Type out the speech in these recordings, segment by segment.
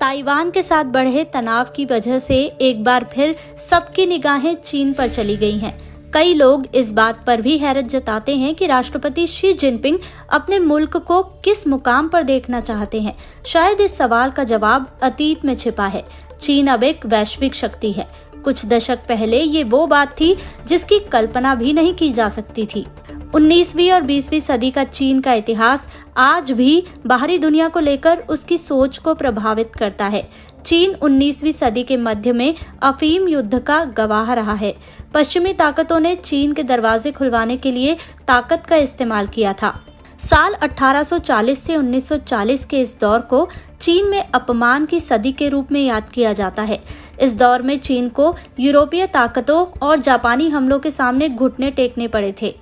Taiwan के साथ बढ़े तनाव की वजह से एक बार फिर सबकी निगाहें चीन पर चली गई हैं। कई लोग इस बात पर भी हैरत जताते हैं कि राष्ट्रपति शी जिनपिंग अपने मुल्क को किस मुकाम पर देखना चाहते हैं। शायद इस सवाल का जवाब अतीत में छिपा है। चीन अब एक वैश्विक शक्ति है। कुछ दशक पहले ये वो बात थी जिसकी कल्पना भी नहीं की जा सकती थी। 19वीं और 20वीं सदी का चीन का इतिहास आज भी बाहरी दुनिया को लेकर उसकी सोच को प्रभावित करता है। चीन 19वीं सदी के मध्य में अफीम युद्ध का गवाह रहा है। पश्चिमी ताकतों ने चीन के दरवाजे खुलवाने के लिए ताकत का इस्तेमाल किया था। साल 1840 से 1940 के इस दौर को चीन में अपमान की सदी के रूप में याद किया जाता है। इस दौर में चीन को यूरोपीय ताकतों और जापानी हमलों के सामने घुटने टेकने पड़े थे।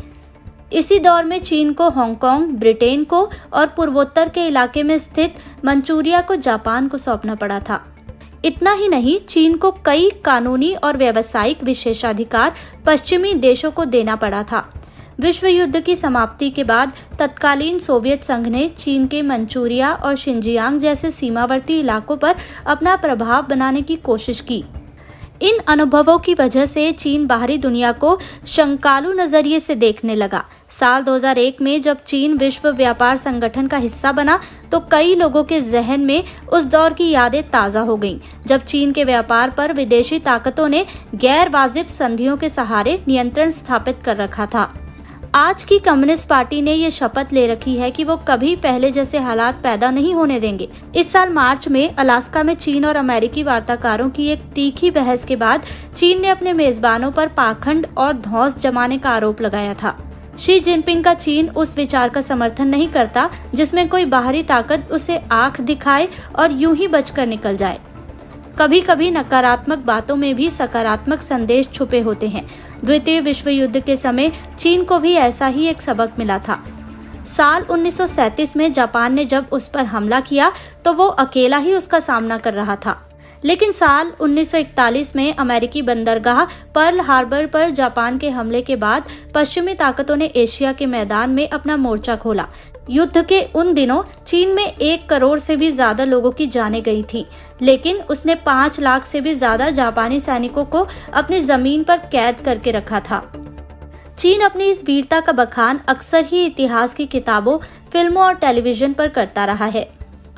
इसी दौर में चीन को हांगकांग, ब्रिटेन को और पूर्वोत्तर के इलाके में स्थित मंचूरिया को जापान को सौंपना पड़ा था। इतना ही नहीं, चीन को कई कानूनी और व्यावसायिक विशेषाधिकार पश्चिमी देशों को देना पड़ा था। विश्व युद्ध की समाप्ति के बाद तत्कालीन सोवियत संघ ने चीन के मंचूरिया और शिनजियांग जैसे सीमावर्ती इलाकों पर अपना प्रभाव बनाने की कोशिश की। इन अनुभवों की वजह से चीन बाहरी दुनिया को शंकालु नजरिए से देखने लगा। साल 2001 में जब चीन विश्व व्यापार संगठन का हिस्सा बना तो कई लोगों के जहन में उस दौर की यादें ताज़ा हो गईं, जब चीन के व्यापार पर विदेशी ताकतों ने गैर वाजिब संधियों के सहारे नियंत्रण स्थापित कर रखा था। आज की कम्युनिस्ट पार्टी ने ये शपथ ले रखी है कि वो कभी पहले जैसे हालात पैदा नहीं होने देंगे। इस साल मार्च में अलास्का में चीन और अमेरिकी वार्ताकारों की एक तीखी बहस के बाद चीन ने अपने मेजबानों पर पाखंड और धौंस जमाने का आरोप लगाया था। शी जिनपिंग का चीन उस विचार का समर्थन नहीं करता जिसमें कोई बाहरी ताकत उसे आंख दिखाए और यूं ही बचकर निकल जाए। कभी कभी नकारात्मक बातों में भी सकारात्मक संदेश छुपे होते हैं। द्वितीय विश्व युद्ध के समय चीन को भी ऐसा ही एक सबक मिला था। साल 1937 में जापान ने जब उस पर हमला किया तो वो अकेला ही उसका सामना कर रहा था। लेकिन साल 1941 में अमेरिकी बंदरगाह पर्ल हार्बर पर जापान के हमले के बाद पश्चिमी ताकतों ने एशिया के मैदान में अपना मोर्चा खोला। युद्ध के उन दिनों चीन में 1 करोड़ से भी ज्यादा लोगों की जानें गई थी, लेकिन उसने 5 लाख से भी ज्यादा जापानी सैनिकों को अपनी जमीन पर कैद करके रखा था। चीन अपनी इस वीरता का बखान अक्सर ही इतिहास की किताबों, फिल्मों और टेलीविजन पर करता रहा है।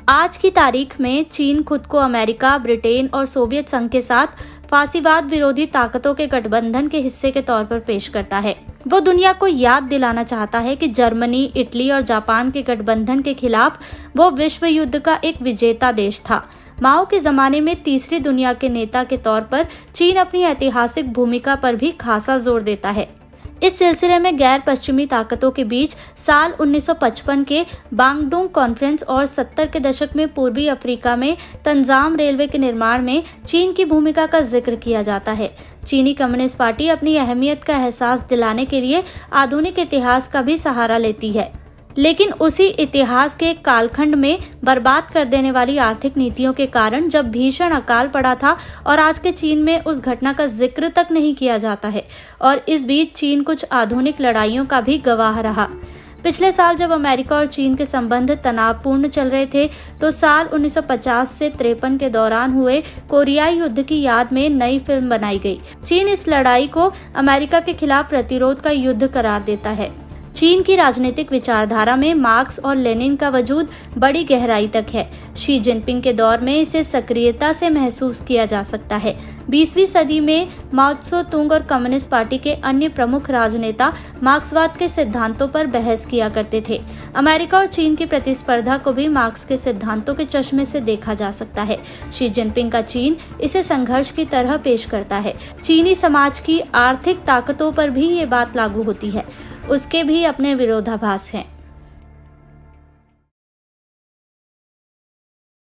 आज की तारीख में चीन खुद को अमेरिका, ब्रिटेन और सोवियत संघ के साथ फासीवाद विरोधी ताकतों के गठबंधन के हिस्से के तौर पर पेश करता है। वो दुनिया को याद दिलाना चाहता है कि जर्मनी, इटली और जापान के गठबंधन के खिलाफ वो विश्व युद्ध का एक विजेता देश था। माओ के जमाने में तीसरी दुनिया के नेता के तौर पर चीन अपनी ऐतिहासिक भूमिका पर भी खासा जोर देता है। इस सिलसिले में गैर पश्चिमी ताकतों के बीच साल 1955 के बांगडोंग कॉन्फ्रेंस और 70 के दशक में पूर्वी अफ्रीका में तंजाम रेलवे के निर्माण में चीन की भूमिका का जिक्र किया जाता है। चीनी कम्युनिस्ट पार्टी अपनी अहमियत का एहसास दिलाने के लिए आधुनिक इतिहास का भी सहारा लेती है, लेकिन उसी इतिहास के कालखंड में बर्बाद कर देने वाली आर्थिक नीतियों के कारण जब भीषण अकाल पड़ा था और आज के चीन में उस घटना का जिक्र तक नहीं किया जाता है। और इस बीच चीन कुछ आधुनिक लड़ाइयों का भी गवाह रहा। पिछले साल जब अमेरिका और चीन के संबंध तनावपूर्ण चल रहे थे तो साल 1950 से 53 के दौरान हुए कोरियाई युद्ध की याद में नई फिल्म बनाई गई। चीन इस लड़ाई को अमेरिका के खिलाफ प्रतिरोध का युद्ध करार देता है। चीन की राजनीतिक विचारधारा में मार्क्स और लेनिन का वजूद बड़ी गहराई तक है। शी जिनपिंग के दौर में इसे सक्रियता से महसूस किया जा सकता है। 20वीं सदी में माओ त्से तुंग और कम्युनिस्ट पार्टी के अन्य प्रमुख राजनेता मार्क्सवाद के सिद्धांतों पर बहस किया करते थे। अमेरिका और चीन की प्रतिस्पर्धा को भी मार्क्स के सिद्धांतों के चश्मे से देखा जा सकता है। शी जिनपिंग का चीन इसे संघर्ष की तरह पेश करता है। चीनी समाज की आर्थिक ताकतों पर भी ये बात लागू होती है। उसके भी अपने विरोधाभास हैं।